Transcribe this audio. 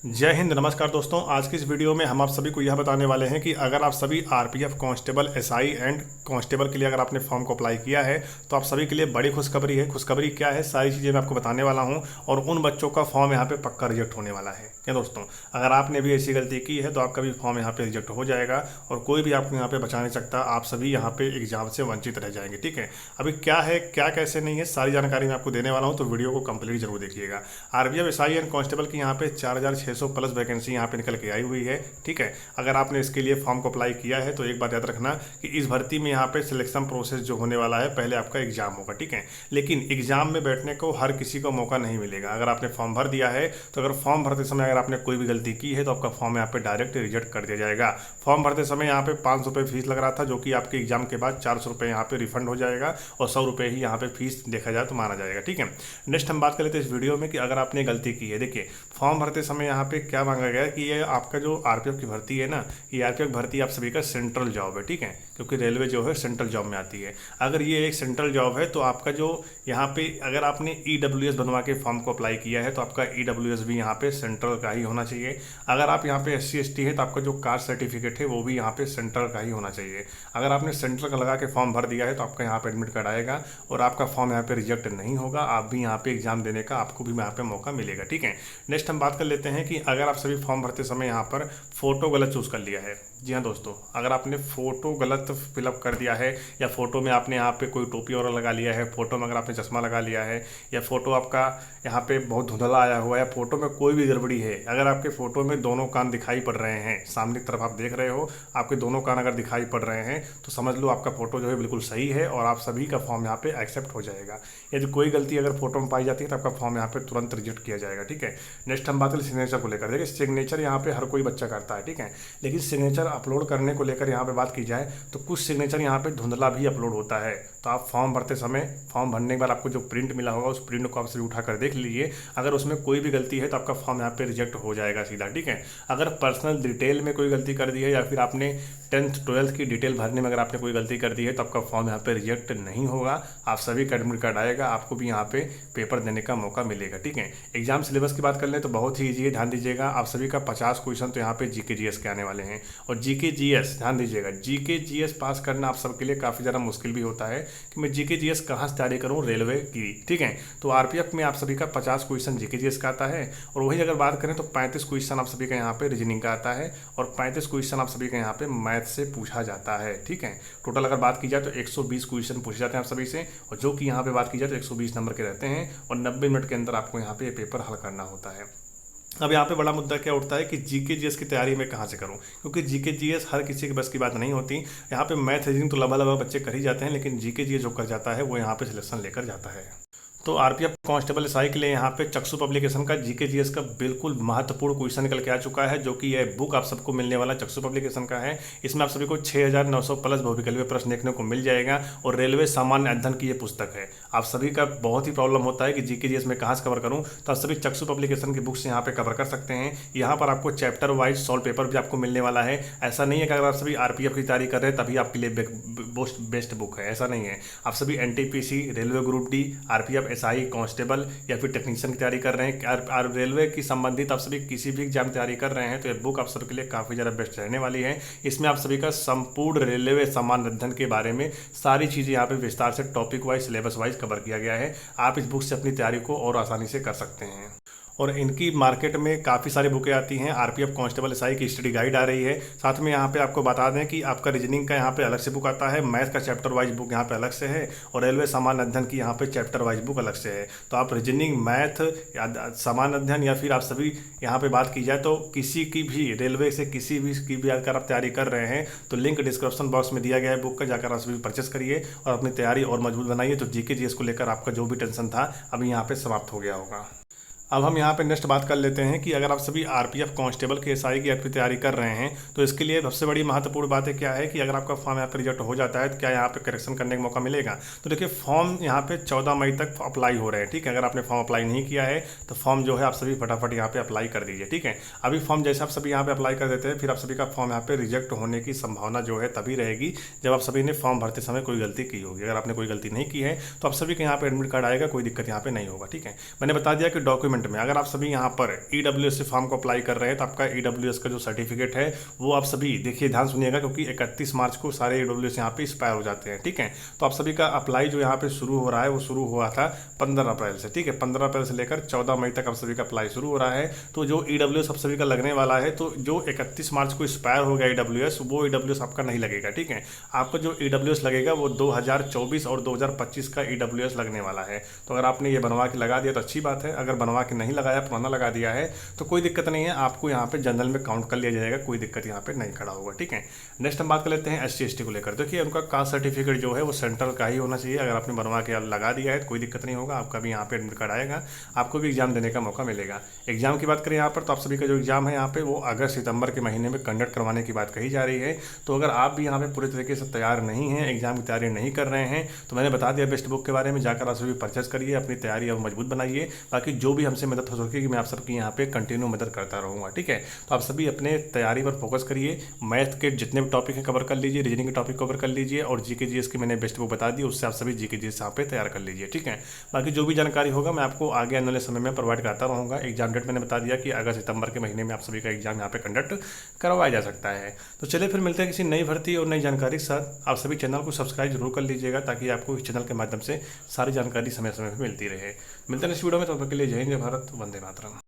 जय हिंद। नमस्कार दोस्तों, आज की इस वीडियो में हम आप सभी को यह बताने वाले हैं कि अगर आप सभी RPF constable SI and constable के लिए अगर आपने फॉर्म को अप्लाई किया है तो आप सभी के लिए बड़ी खुशखबरी है। खुशखबरी क्या है, सारी चीज़ें मैं आपको बताने वाला हूं और उन बच्चों का फॉर्म यहां पे पक्का रिजेक्ट होने वाला है। क्या दोस्तों, अगर आपने भी ऐसी गलती की है तो आपका भी फॉर्म यहाँ पे रिजेक्ट हो जाएगा और कोई भी आपको यहाँ पे बचा नहीं सकता। आप सभी यहाँ पे एग्जाम से वंचित रह जाएंगे। ठीक है, अभी क्या है क्या कैसे नहीं है सारी जानकारी मैं आपको देने वाला हूँ, तो वीडियो को कंप्लीट जरूर देखिएगा। आरपीएफ एसआई एंड कांस्टेबल की यहाँ पे 4600 प्लस वैकेंसी यहाँ पे निकल के आई हुई है। ठीक है, अगर आपने इसके लिए फॉर्म को अप्लाई किया है तो एक बात याद रखना कि इस भर्ती में यहाँ पे सिलेक्शन प्रोसेस जो होने वाला है, पहले आपका एग्जाम होगा। ठीक है, लेकिन एग्जाम में बैठने को हर किसी को मौका नहीं मिलेगा। अगर आपने फॉर्म भर दिया है तो अगर फॉर्म भरते समय अगर आपने कोई भी गलती की है तो आपका फॉर्म यहाँ पे डायरेक्ट रिजेक्ट कर दिया जाएगा। फॉर्म भरते समय यहाँ पे 500 रुपये फीस लग रहा था, जो कि आपके एग्जाम के बाद 400 रुपये यहाँ पे रिफंड हो जाएगा और 100 रुपये ही यहाँ पे फीस देखा जाए तो माना जाएगा। ठीक है, नेक्स्ट हम बात कर लेते हैं इस वीडियो में कि अगर आपने गलती की है। देखिए, फॉर्म भरते समय यहाँ पे क्या मांगा गया है कि ये आपका जो आरपीएफ की भर्ती है ना, ये आरपीएफ भर्ती आप सभी का सेंट्रल जॉब है। ठीक है, क्योंकि रेलवे जो है सेंट्रल जॉब में आती है। अगर ये एक सेंट्रल जॉब है तो आपका जो यहाँ पे अगर आपने ईडब्ल्यूएस बनवा के फॉर्म को अप्लाई किया है तो आपका ईडब्ल्यूएस भी यहाँ पे सेंट्रल का ही होना चाहिए। अगर आप यहाँ पे एससी एसटी है तो आपका जो कास्ट सर्टिफिकेट है वो भी यहाँ पे सेंट्रल का ही होना चाहिए। अगर आपने सेंट्रल का लगा के फॉर्म भर दिया है तो आपका यहाँ पे एडमिट कार्ड आएगा और आपका फॉर्म यहाँ पे रिजेक्ट नहीं होगा। आप भी यहाँ पे एग्जाम देने का आपको भी यहाँ पे मौका मिलेगा। ठीक है, नेक्स्ट हम बात कर लेते हैं कि अगर आप सभी फॉर्म भरते समय यहाँ पर फोटो गलत चूज कर लिया है। जी हाँ दोस्तों, अगर आपने फोटो गलत फिलअप कर दिया है या फोटो में आपने यहाँ पे कोई टोपी वगैरह लगा लिया है, फोटो में अगर आपने चश्मा लगा लिया है या फोटो आपका यहाँ पे बहुत धुंधला आया हुआ है, फोटो में कोई भी गड़बड़ी है, अगर आपके फोटो में दोनों कान दिखाई पड़ रहे हैं, सामने की तरफ आप देख रहे हो, आपके दोनों कान अगर दिखाई पड़ रहे हैं तो समझ लो आपका फोटो जो है बिल्कुल सही है और आप सभी का फॉर्म यहाँ पे एक्सेप्ट हो जाएगा। यदि कोई गलती अगर फोटो में पाई जाती है तो आपका फॉर्म यहाँ पे तुरंत रिजेक्ट किया जाएगा। ठीक है, नेक्स्ट हम बात करें सिग्नेचर को लेकर। देखिए, सिग्नेचर यहाँ पे हर कोई बच्चा करता है। ठीक है, लेकिन सिग्नेचर अपलोड करने को लेकर यहाँ पे बात की जाए तो कुछ सिग्नेचर यहाँ पे धुंधला भी अपलोड होता है। तो आप फॉर्म भरते समय, फॉर्म भरने के बाद आपको जो प्रिंट मिला होगा उस प्रिंट को आप सभी उठा कर देख लीजिए। अगर उसमें कोई भी गलती है तो आपका फॉर्म यहाँ पे रिजेक्ट हो जाएगा सीधा। ठीक है, अगर पर्सनल डिटेल में कोई गलती कर दी है या फिर आपने 10th 12th की डिटेल भरने में अगर आपने कोई गलती कर दी है तो आपका फॉर्म यहाँ पे रिजेक्ट नहीं होगा। आप सभी का एडमिट कार्ड आएगा, आपको भी यहाँ पे पेपर देने का मौका मिलेगा। ठीक है, एग्जाम सिलेबस की बात कर लें तो बहुत ही ईजी है, ध्यान दीजिएगा। आप सभी का 50 क्वेश्चन तो यहाँ पे जीके जीएस के आने वाले हैं और जीके जीएस ध्यान दीजिएगा, जीके जीएस पास करना आप सबके लिए काफ़ी ज़्यादा मुश्किल भी होता है कि मैं जीके जीएस कहाँ से तैयारी करूँ, रेलवे की। ठीक है, तो आरपीएफ में आप सभी का 50 क्वेश्चन जीके जीएस का आता है और वही अगर बात करें तो 35 क्वेश्चन आप सभी का यहाँ पे रीजनिंग का आता है और 35 क्वेश्चन आप सभी का यहाँ पे मैथ से पूछा जाता है। ठीक है, टोटल अगर बात की जाए तो 120 क्वेश्चन पूछे जाते हैं आप सभी से और जो कि यहाँ पे बात की जाए तो 120 नंबर के रहते हैं और 90 मिनट के अंदर आपको यहाँ पे ये पेपर हल करना होता है। अब यहाँ पे बड़ा मुद्दा क्या उठता है कि जीके जीएस की तैयारी मैं कहाँ से करूँ, क्योंकि जीके जीएस हर किसी के बस की बात नहीं होती। यहाँ पे मैथ रीजनिंग तो लबा बच्चे कर ही जाते हैं, लेकिन जीके जीएस जो कर जाता है वो यहाँ पे सिलेक्शन लेकर जाता है। तो आरपीएफ कांस्टेबल एसआई के लिए यहाँ पे चक्षु पब्लिकेशन का जीके जीएस का बिल्कुल महत्वपूर्ण क्वेश्चन निकल के आ चुका है, जो कि यह बुक आप सबको मिलने वाला चक्षु पब्लिकेशन का है। इसमें आप सभी को 6900 प्लस बहुविकल्पीय प्रश्न देखने को मिल जाएगा और रेलवे सामान्य अध्ययन की ये पुस्तक है। आप सभी का बहुत ही प्रॉब्लम होता है कि जीके जीएस में कहाँ से कवर करूँ, तो आप सभी चक्षु पब्लिकेशन की बुक्स यहाँ पे कवर कर सकते हैं। यहाँ पर आपको चैप्टर वाइज सॉल्व पेपर भी आपको मिलने वाला है। ऐसा नहीं है कि अगर आप सभी आरपीएफ की तैयारी कर रहे हैं तभी आपके लिए बेस्ट बुक है, ऐसा नहीं है। आप सभी NTPC, railway group D, RPF SI, constable या फिर टेक्नीशियन की तैयारी कर रहे हैं, रेलवे की संबंधित आप सभी किसी भी एग्जाम तैयारी कर रहे हैं तो ये बुक आप सबके लिए काफ़ी ज़्यादा बेस्ट रहने वाली है। इसमें आप सभी का संपूर्ण रेलवे सामान्य अध्ययन के बारे में सारी चीज़ें यहाँ पे विस्तार से topic wise, syllabus wise cover किया गया है। आप इस बुक से अपनी तैयारी को और आसानी से कर सकते हैं और इनकी मार्केट में काफ़ी सारी बुकें आती हैं। आरपीएफ कांस्टेबल एसआई की स्टडी गाइड आ रही है। साथ में यहाँ पे आपको बता दें कि आपका रीजनिंग का यहाँ पे अलग से बुक आता है, मैथ का चैप्टर वाइज बुक यहाँ पे अलग से है और रेलवे सामान्य अध्ययन की यहाँ पे चैप्टर वाइज बुक अलग से है। तो आप रीजनिंग, मैथ या सामान्य अध्ययन या फिर आप सभी यहाँ पे बात की जाए तो किसी की भी रेलवे से किसी भी की भी अगर आप तैयारी कर रहे हैं तो लिंक डिस्क्रिप्शन बॉक्स में दिया गया है बुक का, जाकर आप सभी परचेस करिए और अपनी तैयारी और मजबूत बनाइए। तो जीके जीएस को लेकर आपका जो भी टेंशन था अभी यहाँ पे समाप्त हो गया होगा। अब हम यहाँ पे नेक्स्ट बात कर लेते हैं कि अगर आप सभी आरपीएफ कांस्टेबल के एसआई की आपकी तैयारी कर रहे हैं तो इसके लिए सबसे बड़ी महत्वपूर्ण बात है क्या है कि अगर आपका फॉर्म यहाँ पे रिजेक्ट हो जाता है तो क्या यहाँ पे करेक्शन करने का मौका मिलेगा। तो देखिए, फॉर्म यहाँ पे 14 मई तक अप्लाई हो रहे हैं। ठीक है, अगर आपने फॉर्म अप्लाई नहीं किया है तो फॉर्म जो है आप सभी फटाफट यहाँ पे अप्लाई कर दीजिए। ठीक है, अभी फॉर्म जैसे आप सभी यहाँ पे अप्लाई कर देते हैं फिर आप सभी का फॉर्म यहाँ पे रिजेक्ट होने की संभावना जो है तभी रहेगी जब आप सभी ने फॉर्म भरते समय कोई गलती की होगी। अगर आपने कोई गलती नहीं की है तो आप सभी के यहाँ पे एडमिट कार्ड आएगा, कोई दिक्कत यहाँ पे नहीं होगा। ठीक है, मैंने बता दिया कि डॉक्यूमेंट डॉक्यूमेंट में अगर आप सभी यहाँ पर EWS से फॉर्म को अप्लाई कर रहे हैं तो आपका EWS का जो सर्टिफिकेट है वो आप सभी देखिए, ध्यान सुनिएगा, क्योंकि 31 मार्च को सारे EWS यहाँ पे एक्सपायर हो जाते हैं। ठीक है, तो आप सभी का अप्लाई जो यहाँ पे शुरू हो रहा है वो शुरू हुआ था 15 अप्रैल से। ठीक है, 15 अप्रैल से लेकर 14 मई तक आप सभी का अप्लाई शुरू हो रहा है। तो जो EWS आप सभी का लगने वाला है, तो जो 31 मार्च को एक्सपायर हो गया EWS, वो EWS आपका नहीं लगेगा। ठीक है, आपको जो EWS लगेगा वो 2024 और 2025 का EWS लगने वाला है। तो अगर आपने ये बनवा के लगा दिया तो अच्छी बात है, अगर बनवा के नहीं लगाया, पुराना लगा दिया है, तो कोई दिक्कत नहीं है, आपको यहाँ पे जनरल में काउंट कर लिया जाएगा, कोई दिक्कत यहाँ पे नहीं खड़ा होगा। ठीक है, नेक्स्ट हम बात कर लेते हैं SC/ST को लेकर। देखिए, उनका कास्ट सर्टिफिकेट जो है वो सेंट्रल का ही होना चाहिए। अगर आपने बनवा के लगा दिया है तो कोई दिक्कत नहीं होगा, आपका भी यहाँ पे एडमिट कार्ड आएगा, आपको भी एग्जाम देने का मौका मिलेगा। एग्जाम की बात करें यहाँ पर, तो आप सभी का जो एग्जाम है यहाँ पे वो अगस्त सितंबर के महीने में कंडक्ट करवाने की बात कही जा रही है। तो अगर आप भी यहाँ पे पूरे तरीके से तैयार नहीं हैं, एग्जाम की तैयारी नहीं कर रहे हैं, तो मैंने बता दिया बेस्ट बुक के बारे में, जाकर आप सभी परचेस करिए, अपनी तैयारी और मजबूत बनाइए। बाकी जो भी हमसे मदद हो सकेगी मैं आप सबकी यहाँ पे कंटिन्यू मदद करता रहूँगा। ठीक है, तो आप सभी अपने तैयारी पर फोकस करिए, मैथ के जितने भी टॉपिक हैं कवर कर लीजिए, रीजनिंग के टॉपिक कवर कर लीजिए, और GK GS की मैंने बेस्ट बुक बता दी, उससे आप सभी GK GS यहाँ पे तैयार कर लीजिए। ठीक है, बाकी जो भी जानकारी होगा मैं आपको आगे आने वाले समय में प्रोवाइड करता रहूँगा। एग्जाम डेट मैंने बता दिया कि अगस्त सितंबर के महीने में आप सभी का एग्जाम यहाँ पे कंडक्ट करवाया जा सकता है। तो चलिए फिर मिलते हैं किसी नई भर्ती और नई जानकारी के साथ। आप सभी चैनल को सब्सक्राइब जरूर कर लीजिएगा, ताकि आपको इस चैनल के माध्यम से सारी जानकारी समय समय पर मिलती रहे। मिलते हैं इस वीडियो में, तब तक के लिए जय हिंद, जय भारत, वंदे मातरम।